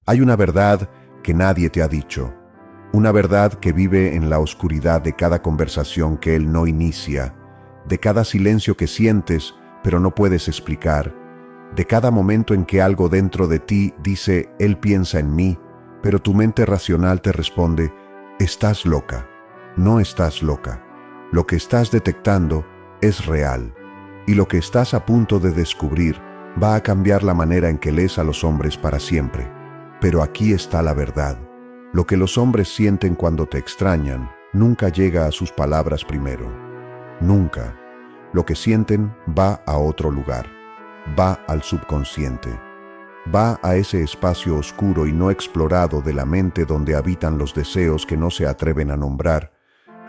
Hay una verdad que nadie te ha dicho, una verdad que vive en la oscuridad de cada conversación que él no inicia, de cada silencio que sientes pero no puedes explicar, de cada momento en que algo dentro de ti dice, él piensa en mí, pero tu mente racional te responde, estás loca, no estás loca. Lo que estás detectando es real, y lo que estás a punto de descubrir va a cambiar la manera en que lees a los hombres para siempre. Pero aquí está la verdad. Lo que los hombres sienten cuando te extrañan nunca llega a sus palabras primero. Nunca. Lo que sienten va a otro lugar. Va al subconsciente. Va a ese espacio oscuro y no explorado de la mente donde habitan los deseos que no se atreven a nombrar,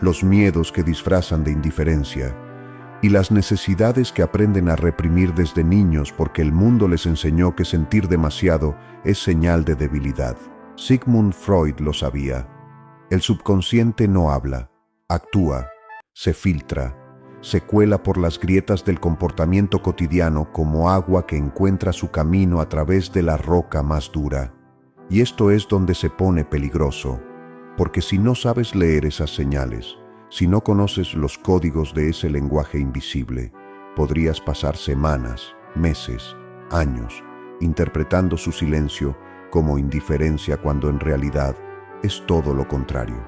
los miedos que disfrazan de indiferencia y las necesidades que aprenden a reprimir desde niños porque el mundo les enseñó que sentir demasiado es señal de debilidad. Sigmund Freud lo sabía. El subconsciente no habla, actúa, se filtra, se cuela por las grietas del comportamiento cotidiano como agua que encuentra su camino a través de la roca más dura. Y esto es donde se pone peligroso, porque si no sabes leer esas señales, si no conoces los códigos de ese lenguaje invisible, podrías pasar semanas, meses, años, interpretando su silencio como indiferencia cuando en realidad es todo lo contrario.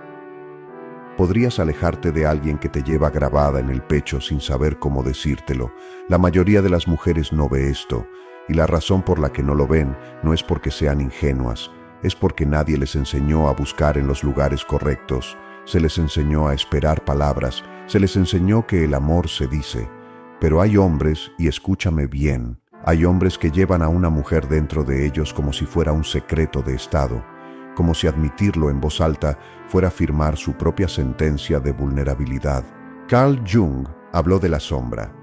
Podrías alejarte de alguien que te lleva grabada en el pecho sin saber cómo decírtelo. La mayoría de las mujeres no ve esto, y la razón por la que no lo ven no es porque sean ingenuas, es porque nadie les enseñó a buscar en los lugares correctos, se les enseñó a esperar palabras, se les enseñó que el amor se dice. Pero hay hombres, y escúchame bien, hay hombres que llevan a una mujer dentro de ellos como si fuera un secreto de Estado, como si admitirlo en voz alta fuera firmar su propia sentencia de vulnerabilidad. Carl Jung habló de la sombra,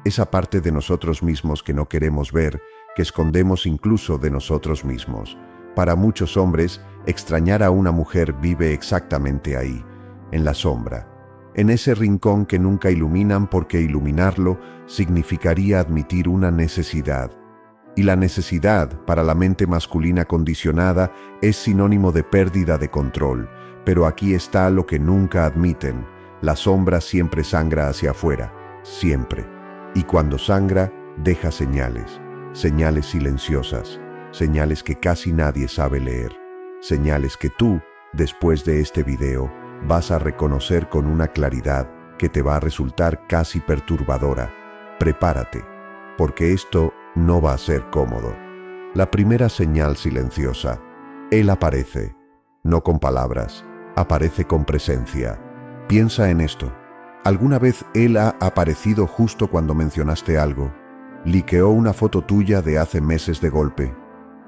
esa parte de nosotros mismos que no queremos ver, que escondemos incluso de nosotros mismos. Para muchos hombres, extrañar a una mujer vive exactamente ahí, en la sombra, en ese rincón que nunca iluminan porque iluminarlo significaría admitir una necesidad. Y la necesidad, para la mente masculina condicionada, es sinónimo de pérdida de control. Pero aquí está lo que nunca admiten. La sombra siempre sangra hacia afuera, siempre. Y cuando sangra, deja señales, señales silenciosas, señales que casi nadie sabe leer, señales que tú, después de este video, vas a reconocer con una claridad que te va a resultar casi perturbadora. Prepárate, porque esto no va a ser cómodo. La primera señal silenciosa. Él aparece, no con palabras, aparece con presencia. Piensa en esto. ¿Alguna vez él ha aparecido justo cuando mencionaste algo? ¿Liqueó una foto tuya de hace meses de golpe?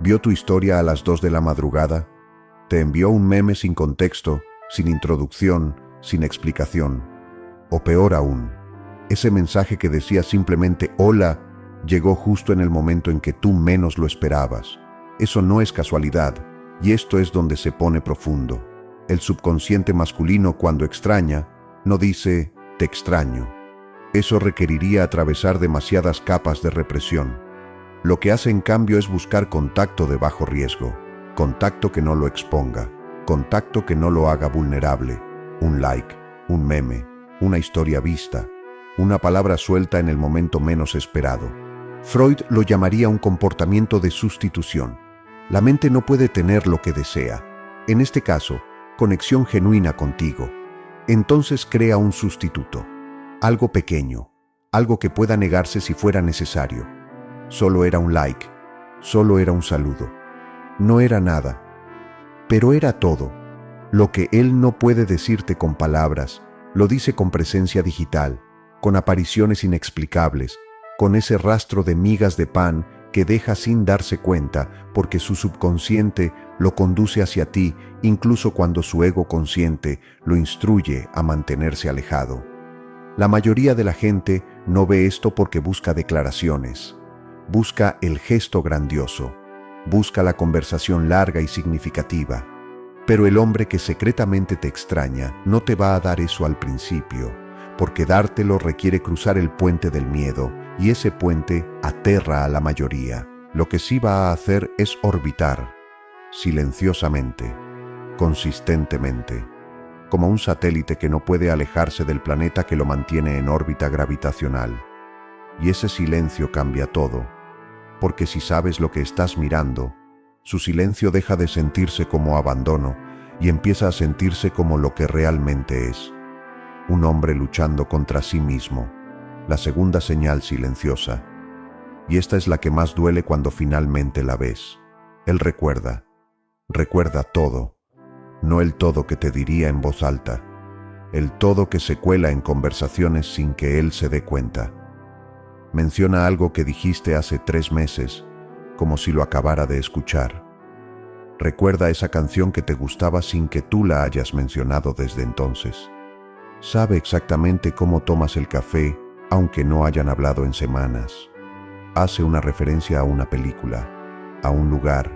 ¿Vio tu historia a las 2 de la madrugada? ¿Te envió un meme sin contexto, sin introducción, sin explicación? O peor aún, ese mensaje que decía simplemente hola llegó justo en el momento en que tú menos lo esperabas. Eso no es casualidad, y esto es donde se pone profundo. El subconsciente masculino, cuando extraña, no dice te extraño. Eso requeriría atravesar demasiadas capas de represión. Lo que hace en cambio es buscar contacto de bajo riesgo, contacto que no lo exponga, contacto que no lo haga vulnerable, un like, un meme, una historia vista, una palabra suelta en el momento menos esperado. Freud lo llamaría un comportamiento de sustitución. La mente no puede tener lo que desea. En este caso, conexión genuina contigo. Entonces crea un sustituto. Algo pequeño, algo que pueda negarse si fuera necesario. Solo era un like, solo era un saludo. No era nada, pero era todo. Lo que él no puede decirte con palabras, lo dice con presencia digital, con apariciones inexplicables, con ese rastro de migas de pan que deja sin darse cuenta porque su subconsciente lo conduce hacia ti incluso cuando su ego consciente lo instruye a mantenerse alejado. La mayoría de la gente no ve esto porque busca declaraciones, busca el gesto grandioso, busca la conversación larga y significativa. Pero el hombre que secretamente te extraña no te va a dar eso al principio, porque dártelo requiere cruzar el puente del miedo, y ese puente aterra a la mayoría. Lo que sí va a hacer es orbitar. silenciosamente, consistentemente, como un satélite que no puede alejarse del planeta que lo mantiene en órbita gravitacional. Y ese silencio cambia todo, porque si sabes lo que estás mirando, su silencio deja de sentirse como abandono y empieza a sentirse como lo que realmente es: un hombre luchando contra sí mismo, la segunda señal silenciosa. Y esta es la que más duele cuando finalmente la ves. Él recuerda todo, no el todo que te diría en voz alta, el todo que se cuela en conversaciones sin que él se dé cuenta. Menciona algo que dijiste hace 3 meses, como si lo acabara de escuchar. Recuerda esa canción que te gustaba sin que tú la hayas mencionado desde entonces. Sabe exactamente cómo tomas el café, aunque no hayan hablado en semanas. Hace una referencia a una película, a un lugar,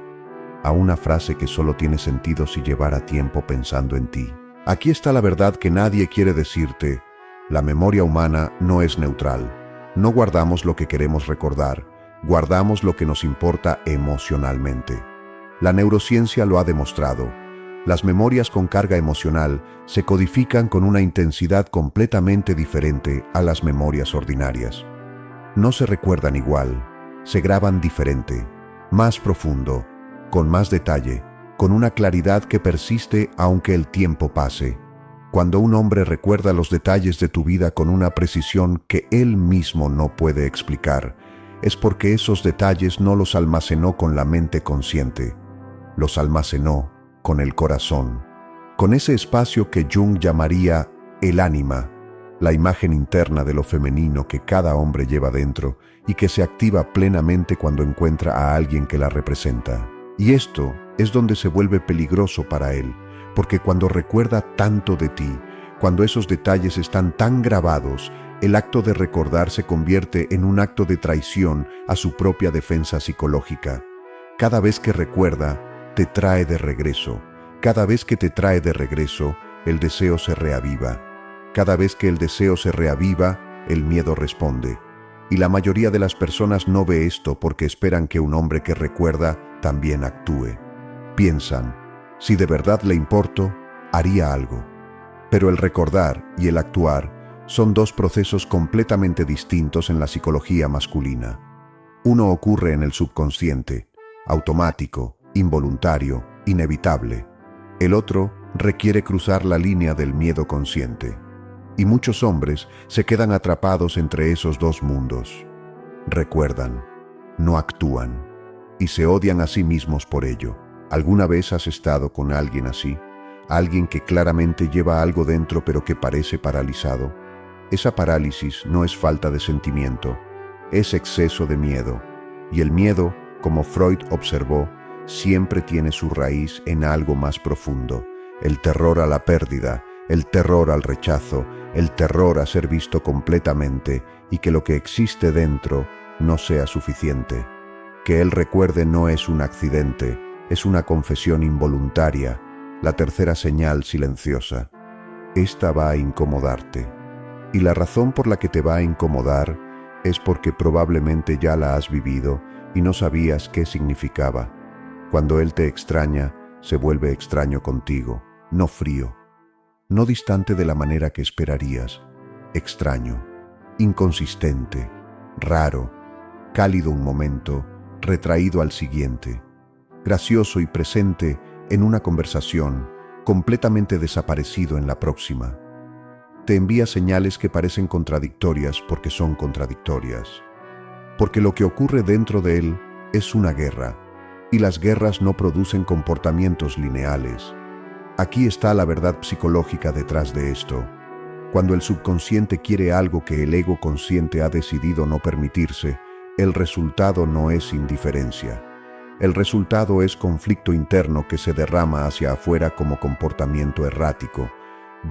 a una frase que solo tiene sentido si llevara tiempo pensando en ti. Aquí está la verdad que nadie quiere decirte: la memoria humana no es neutral. No guardamos lo que queremos recordar, guardamos lo que nos importa emocionalmente. La neurociencia lo ha demostrado. Las memorias con carga emocional se codifican con una intensidad completamente diferente a las memorias ordinarias. No se recuerdan igual, se graban diferente, más profundo, con más detalle, con una claridad que persiste aunque el tiempo pase. Cuando un hombre recuerda los detalles de tu vida con una precisión que él mismo no puede explicar, es porque esos detalles no los almacenó con la mente consciente, los almacenó con el corazón, con ese espacio que Jung llamaría el ánima, la imagen interna de lo femenino que cada hombre lleva dentro y que se activa plenamente cuando encuentra a alguien que la representa. Y esto es donde se vuelve peligroso para él, porque cuando recuerda tanto de ti, cuando esos detalles están tan grabados, el acto de recordar se convierte en un acto de traición a su propia defensa psicológica. Cada vez que recuerda, te trae de regreso. Cada vez que te trae de regreso, el deseo se reaviva. Cada vez que el deseo se reaviva, el miedo responde. Y la mayoría de las personas no ve esto porque esperan que un hombre que recuerda también actúe. Piensan: si de verdad le importo, haría algo. Pero el recordar y el actuar son dos procesos completamente distintos en la psicología masculina. Uno ocurre en el subconsciente, automático, involuntario, inevitable. El otro requiere cruzar la línea del miedo consciente. Y muchos hombres se quedan atrapados entre esos dos mundos. Recuerdan, no actúan, y se odian a sí mismos por ello. ¿Alguna vez has estado con alguien así? Alguien que claramente lleva algo dentro pero que parece paralizado. Esa parálisis no es falta de sentimiento, es exceso de miedo. Y el miedo, como Freud observó, siempre tiene su raíz en algo más profundo: el terror a la pérdida, el terror al rechazo, el terror a ser visto completamente y que lo que existe dentro no sea suficiente. Que él recuerde no es un accidente, es una confesión involuntaria, la tercera señal silenciosa. Esta va a incomodarte. Y la razón por la que te va a incomodar es porque probablemente ya la has vivido y no sabías qué significaba. Cuando él te extraña, se vuelve extraño contigo, no frío, no distante de la manera que esperarías, extraño, inconsistente, raro, cálido un momento, retraído al siguiente, gracioso y presente en una conversación, completamente desaparecido en la próxima. Te envía señales que parecen contradictorias porque son contradictorias. Porque lo que ocurre dentro de él es una guerra, y las guerras no producen comportamientos lineales. Aquí está la verdad psicológica detrás de esto. Cuando el subconsciente quiere algo que el ego consciente ha decidido no permitirse, el resultado no es indiferencia. El resultado es conflicto interno que se derrama hacia afuera como comportamiento errático.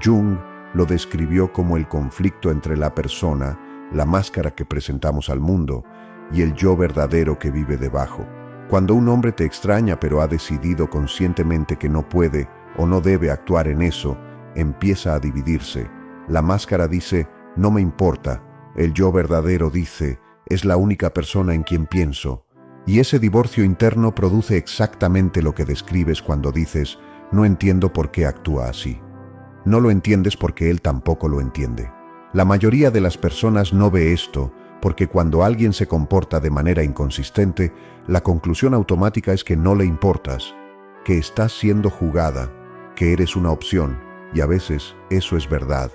Jung lo describió como el conflicto entre la persona, la máscara que presentamos al mundo, y el yo verdadero que vive debajo. Cuando un hombre te extraña pero ha decidido conscientemente que no puede o no debe actuar en eso, empieza a dividirse. La máscara dice, no me importa. El yo verdadero dice, es la única persona en quien pienso. Y ese divorcio interno produce exactamente lo que describes cuando dices, no entiendo por qué actúa así. No lo entiendes porque él tampoco lo entiende. La mayoría de las personas no ve esto porque cuando alguien se comporta de manera inconsistente, la conclusión automática es que no le importas, que estás siendo jugada, que eres una opción, y a veces eso es verdad.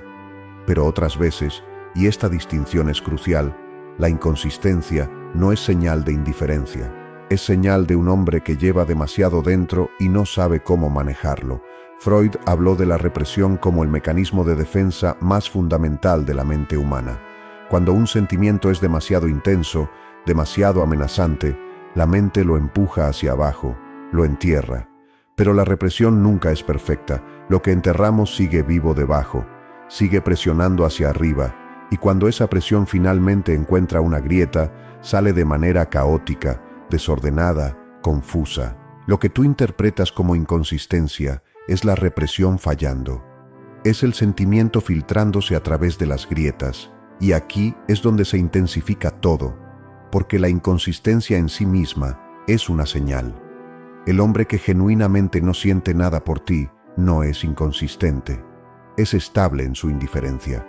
Pero otras veces, y esta distinción es crucial, la inconsistencia no es señal de indiferencia, es señal de un hombre que lleva demasiado dentro y no sabe cómo manejarlo. Freud habló de la represión como el mecanismo de defensa más fundamental de la mente humana. Cuando un sentimiento es demasiado intenso, demasiado amenazante, la mente lo empuja hacia abajo, lo entierra. Pero la represión nunca es perfecta, lo que enterramos sigue vivo debajo, sigue presionando hacia arriba, y cuando esa presión finalmente encuentra una grieta, sale de manera caótica, desordenada, confusa. Lo que tú interpretas como inconsistencia es la represión fallando. Es el sentimiento filtrándose a través de las grietas, y aquí es donde se intensifica todo, porque la inconsistencia en sí misma es una señal. El hombre que genuinamente no siente nada por ti no es inconsistente, es estable en su indiferencia.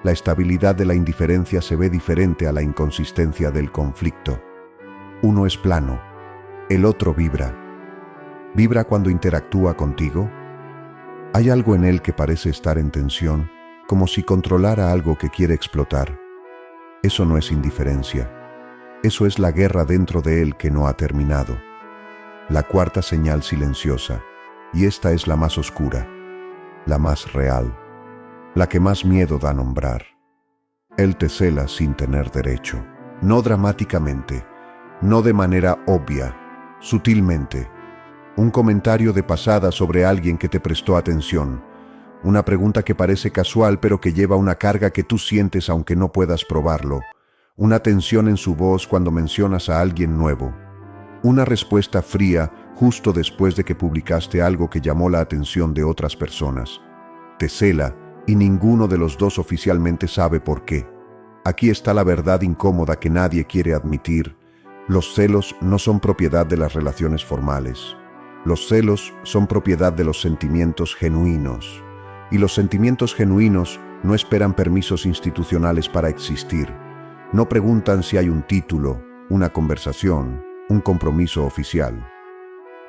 La estabilidad de la indiferencia se ve diferente a la inconsistencia del conflicto. Uno es plano, el otro vibra. ¿Vibra cuando interactúa contigo? Hay algo en él que parece estar en tensión, como si controlara algo que quiere explotar. Eso no es indiferencia. Eso es la guerra dentro de él que no ha terminado. La cuarta señal silenciosa, y esta es la más oscura, la más real, la que más miedo da nombrar. Él te cela sin tener derecho, no dramáticamente, no de manera obvia, sutilmente. Un comentario de pasada sobre alguien que te prestó atención, una pregunta que parece casual pero que lleva una carga que tú sientes aunque no puedas probarlo, una tensión en su voz cuando mencionas a alguien nuevo, una respuesta fría justo después de que publicaste algo que llamó la atención de otras personas. Te cela y ninguno de los dos oficialmente sabe por qué. Aquí está la verdad incómoda que nadie quiere admitir. Los celos no son propiedad de las relaciones formales. Los celos son propiedad de los sentimientos genuinos. Y los sentimientos genuinos no esperan permisos institucionales para existir. No preguntan si hay un título, una conversación, un compromiso oficial.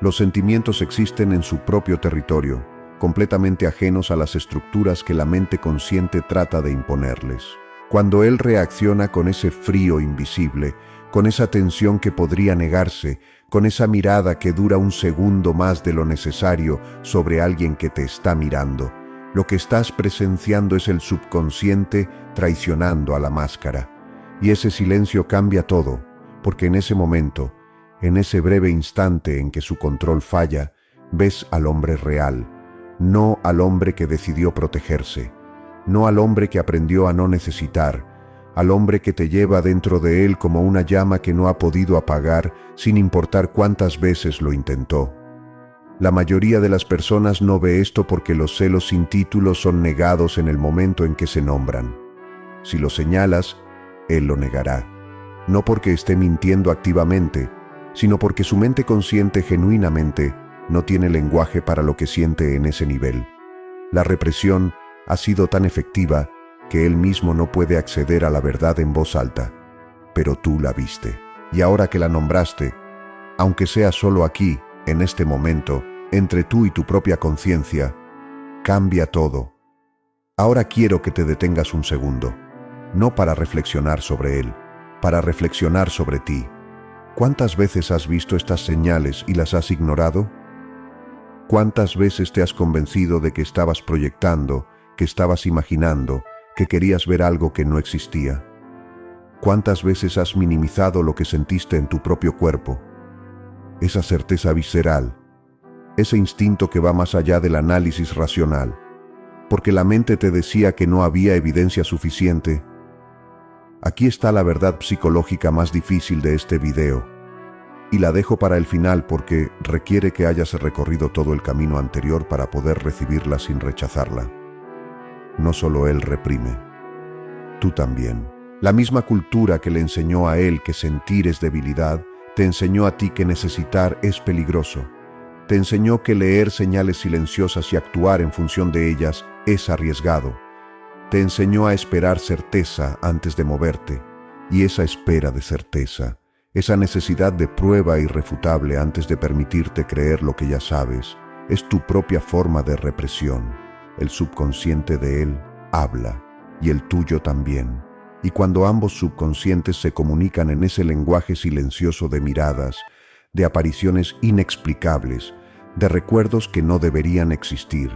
Los sentimientos existen en su propio territorio, completamente ajenos a las estructuras que la mente consciente trata de imponerles. Cuando él reacciona con ese frío invisible, con esa tensión que podría negarse, con esa mirada que dura un segundo más de lo necesario sobre alguien que te está mirando, lo que estás presenciando es el subconsciente traicionando a la máscara. Y ese silencio cambia todo, porque en ese momento, en ese breve instante en que su control falla, ves al hombre real, no al hombre que decidió protegerse, no al hombre que aprendió a no necesitar, al hombre que te lleva dentro de él como una llama que no ha podido apagar sin importar cuántas veces lo intentó. La mayoría de las personas no ve esto porque los celos sin título son negados en el momento en que se nombran. Si lo señalas, él lo negará, no porque esté mintiendo activamente, sino porque su mente consciente genuinamente no tiene lenguaje para lo que siente en ese nivel. La represión ha sido tan efectiva que él mismo no puede acceder a la verdad en voz alta, pero tú la viste. Y ahora que la nombraste, aunque sea solo aquí, en este momento, entre tú y tu propia conciencia, cambia todo. Ahora quiero que te detengas un segundo, no para reflexionar sobre él, para reflexionar sobre ti. ¿Cuántas veces has visto estas señales y las has ignorado? ¿Cuántas veces te has convencido de que estabas proyectando, que estabas imaginando, que querías ver algo que no existía? ¿Cuántas veces has minimizado lo que sentiste en tu propio cuerpo? Esa certeza visceral, ese instinto que va más allá del análisis racional, porque la mente te decía que no había evidencia suficiente. Aquí está la verdad psicológica más difícil de este video, y la dejo para el final porque requiere que hayas recorrido todo el camino anterior para poder recibirla sin rechazarla. No solo él reprime, tú también. La misma cultura que le enseñó a él que sentir es debilidad, Te enseñó a ti que necesitar es peligroso. Te enseñó que leer señales silenciosas y actuar en función de ellas es arriesgado. Te enseñó a esperar certeza antes de moverte, y esa espera de certeza, esa necesidad de prueba irrefutable antes de permitirte creer lo que ya sabes, es tu propia forma de represión. El subconsciente de él habla, y el tuyo también. Y cuando ambos subconscientes se comunican en ese lenguaje silencioso de miradas, de apariciones inexplicables, de recuerdos que no deberían existir,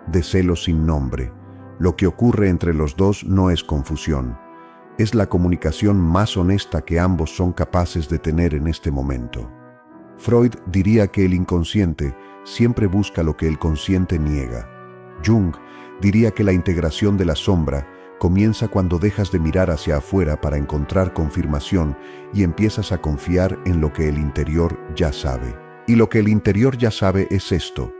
de celos sin nombre, lo que ocurre entre los dos no es confusión. Es la comunicación más honesta que ambos son capaces de tener en este momento. Freud diría que el inconsciente siempre busca lo que el consciente niega. Jung diría que la integración de la sombra comienza cuando dejas de mirar hacia afuera para encontrar confirmación y empiezas a confiar en lo que el interior ya sabe. Y lo que el interior ya sabe es esto: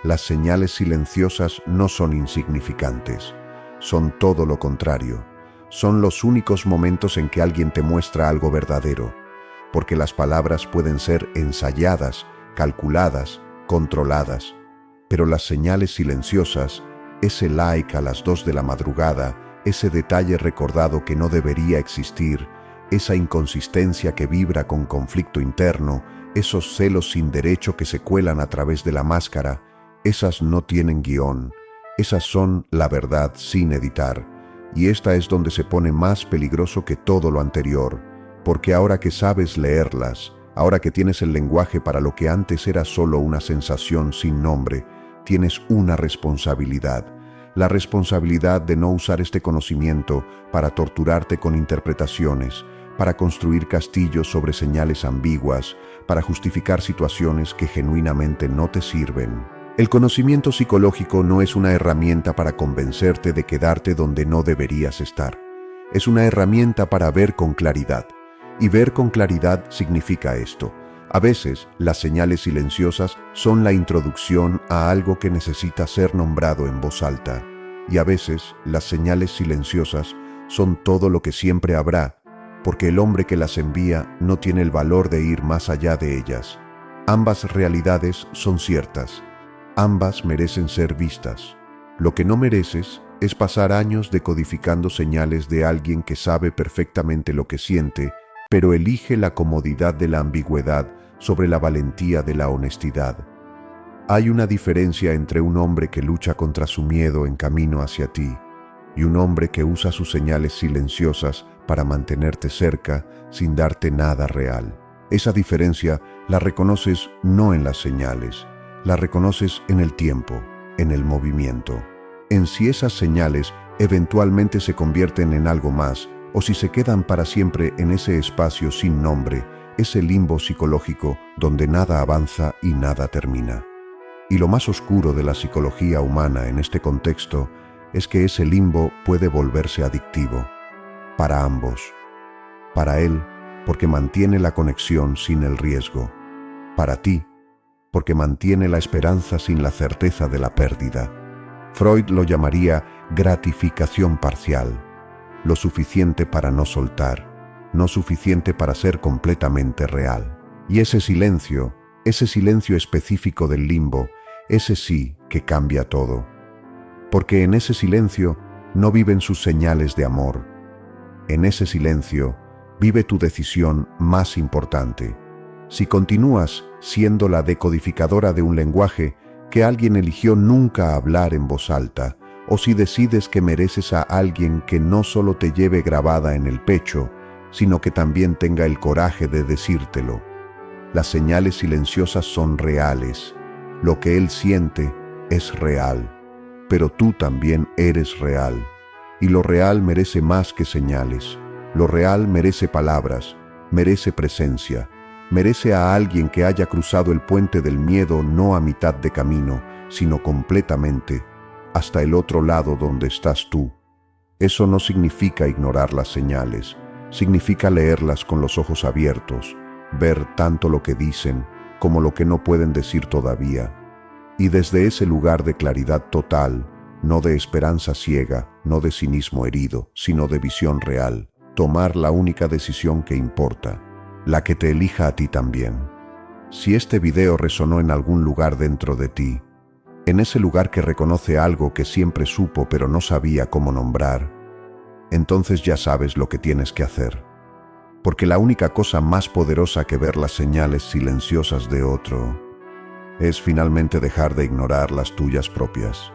las señales silenciosas no son insignificantes, son todo lo contrario. Son los únicos momentos en que alguien te muestra algo verdadero, porque las palabras pueden ser ensayadas, calculadas, controladas, pero las señales silenciosas, ese like a las 2 de la madrugada, ese detalle recordado que no debería existir, esa inconsistencia que vibra con conflicto interno, esos celos sin derecho que se cuelan a través de la máscara, esas no tienen guión, esas son la verdad sin editar. Y esta es donde se pone más peligroso que todo lo anterior, porque ahora que sabes leerlas, ahora que tienes el lenguaje para lo que antes era solo una sensación sin nombre, tienes una responsabilidad. La responsabilidad de no usar este conocimiento para torturarte con interpretaciones, para construir castillos sobre señales ambiguas, para justificar situaciones que genuinamente no te sirven. El conocimiento psicológico no es una herramienta para convencerte de quedarte donde no deberías estar. Es una herramienta para ver con claridad. Y ver con claridad significa esto: a veces, las señales silenciosas son la introducción a algo que necesita ser nombrado en voz alta. Y a veces, las señales silenciosas son todo lo que siempre habrá, porque el hombre que las envía no tiene el valor de ir más allá de ellas. Ambas realidades son ciertas. Ambas merecen ser vistas. Lo que no mereces es pasar años decodificando señales de alguien que sabe perfectamente lo que siente, pero elige la comodidad de la ambigüedad sobre la valentía de la honestidad. Hay una diferencia entre un hombre que lucha contra su miedo en camino hacia ti y un hombre que usa sus señales silenciosas para mantenerte cerca sin darte nada real. Esa diferencia la reconoces no en las señales, la reconoces en el tiempo, en el movimiento, en si esas señales eventualmente se convierten en algo más o si se quedan para siempre en ese espacio sin nombre, ese limbo psicológico donde nada avanza y nada termina. Y lo más oscuro de la psicología humana en este contexto es que ese limbo puede volverse adictivo, para ambos. Para él, porque mantiene la conexión sin el riesgo. Para ti, porque mantiene la esperanza sin la certeza de la pérdida. Freud lo llamaría gratificación parcial, lo suficiente para no soltar, no suficiente para ser completamente real. Y ese silencio específico del limbo, ese sí que cambia todo. Porque en ese silencio no viven sus señales de amor. En ese silencio vive tu decisión más importante. Si continúas siendo la decodificadora de un lenguaje que alguien eligió nunca hablar en voz alta, o si decides que mereces a alguien que no solo te lleve grabada en el pecho, sino que también tenga el coraje de decírtelo. Las señales silenciosas son reales. Lo que él siente es real, pero tú también eres real. Y lo real merece más que señales. Lo real merece palabras, merece presencia. Merece a alguien que haya cruzado el puente del miedo no a mitad de camino, sino completamente, hasta el otro lado donde estás tú. Eso no significa ignorar las señales, significa leerlas con los ojos abiertos, ver tanto lo que dicen como lo que no pueden decir todavía. Y desde ese lugar de claridad total, no de esperanza ciega, no de cinismo herido, sino de visión real, tomar la única decisión que importa. la que te elija a ti también. Si este video resonó en algún lugar dentro de ti, en ese lugar que reconoce algo que siempre supo pero no sabía cómo nombrar, entonces ya sabes lo que tienes que hacer. Porque la única cosa más poderosa que ver las señales silenciosas de otro es finalmente dejar de ignorar las tuyas propias.